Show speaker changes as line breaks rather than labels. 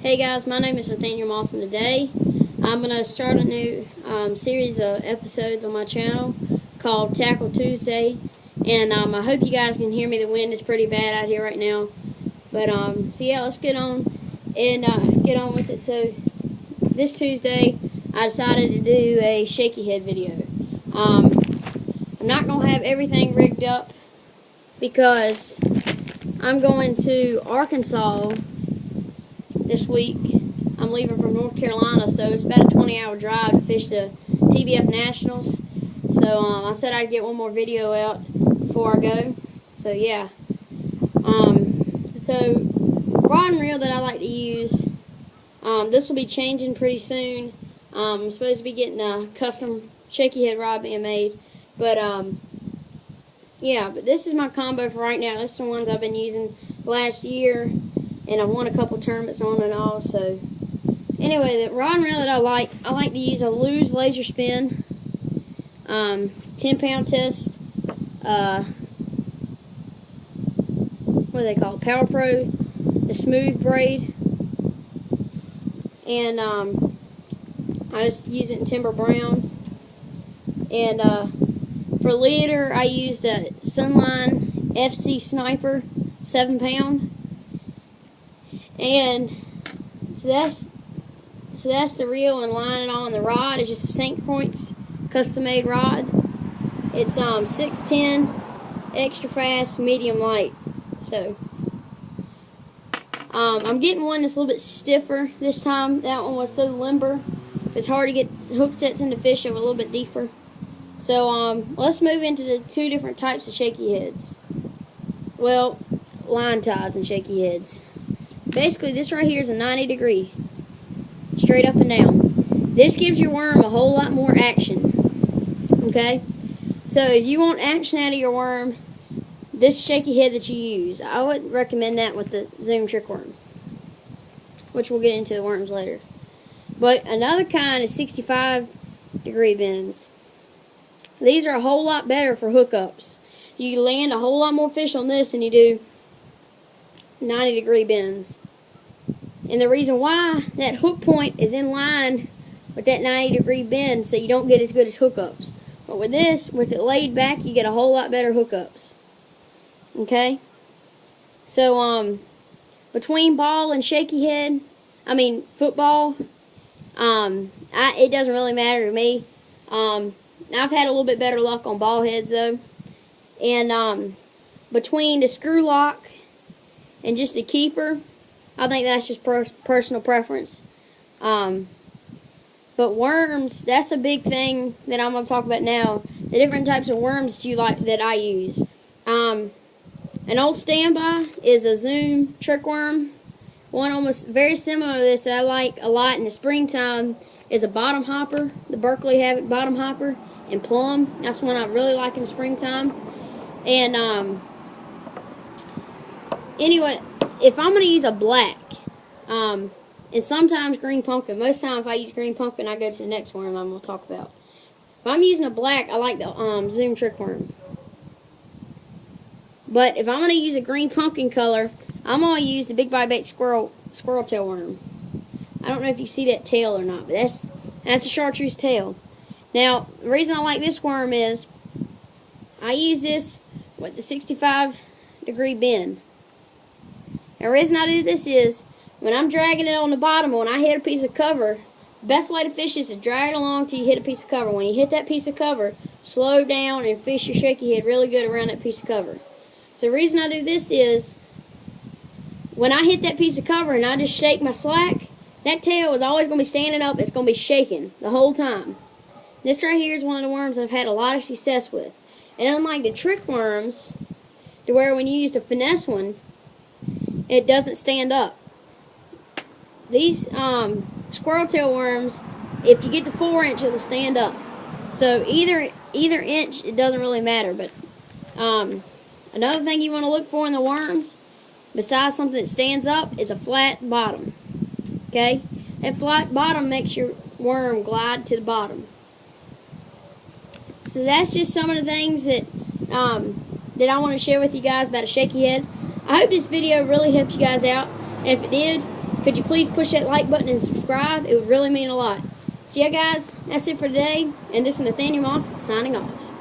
Hey guys, my name is Nathaniel Moss, and today I'm going to start a new series of episodes on my channel called Tackle Tuesday. And I hope you guys can hear me. The wind is pretty bad out here right now. But so yeah, let's get on and get on with it. So this Tuesday I decided to do a shaky head video. I'm not going to have everything rigged up because I'm going to Arkansas this week. I'm leaving from North Carolina, so it's about a 20-hour drive to fish the TBF Nationals. So I said I'd get one more video out before I go. So yeah. So rod and reel that I like to use. This will be changing pretty soon. I'm supposed to be getting a custom shaky head rod being made, but yeah. But this is my combo for right now. This is the ones I've been using last year. And I've won a couple tournaments on and all. So anyway, the rod and reel that I like to use a Lew's Laser Spin, 10-pound test, what do they call it? Power Pro, the smooth braid, and I just use it in Timber Brown. And for leader, I used a Sunline FC Sniper, 7-pound. And so that's the reel and line it on. The rod is just a St. Croix custom made rod. It's 610 extra fast, medium light. So I'm getting one that's a little bit stiffer this time. That one was so limber. It's hard to get hook sets into fish that were a little bit deeper. So let's move into the two different types of shaky heads. Well, line ties and shaky heads. Basically, this right here is a 90-degree, straight up and down. This gives your worm a whole lot more action, okay? So if you want action out of your worm, this shaky head that you use, I would recommend that with the Zoom trick worm, which we'll get into the worms later. But another kind is 65-degree bends. These are a whole lot better for hookups. You land a whole lot more fish on this than you do 90-degree bends. And the reason why, that hook point is in line with that 90-degree bend, so you don't get as good as hookups. But with this, with it laid back, you get a whole lot better hookups. Okay? So between ball and shaky head, football, it doesn't really matter to me. I've had a little bit better luck on ball heads though. And between the screw lock and just a keeper, I think that's just personal preference. But worms, that's a big thing that I'm going to talk about now. The different types of worms that you like that I use. An old standby is a Zoom trick worm. One almost very similar to this that I like a lot in the springtime is a bottom hopper, the Berkeley Havoc bottom hopper, and plum. That's one I really like in the springtime. And anyway, if I'm going to use a black, and sometimes green pumpkin, most times if I use green pumpkin, I go to the next worm I'm going to talk about. If I'm using a black, I like the Zoom trick worm. But if I'm going to use a green pumpkin color, I'm going to use the Big Bite Bait squirrel tail worm. I don't know if you see that tail or not, but that's a chartreuse tail. Now, the reason I like this worm is I use this with the 65-degree bend. The reason I do this is, when I'm dragging it on the bottom, when I hit a piece of cover, the best way to fish is to drag it along till you hit a piece of cover. When you hit that piece of cover, slow down and fish your shaky head really good around that piece of cover. So the reason I do this is, when I hit that piece of cover and I just shake my slack, that tail is always going to be standing up. It's going to be shaking the whole time. This right here is one of the worms I've had a lot of success with. And unlike the trick worms, to where when you use the finesse one, it doesn't stand up. These squirrel tail worms, if you get the 4-inch, it will stand up. So either inch, it doesn't really matter. But another thing you want to look for in the worms, besides something that stands up, is a flat bottom. Okay? That flat bottom makes your worm glide to the bottom. So that's just some of the things that that I want to share with you guys about a shaky head. I hope this video really helped you guys out. And if it did, Could you please push that like button and subscribe? It would really mean a lot. So yeah, guys, that's it for today. And this is Nathaniel Moss signing off.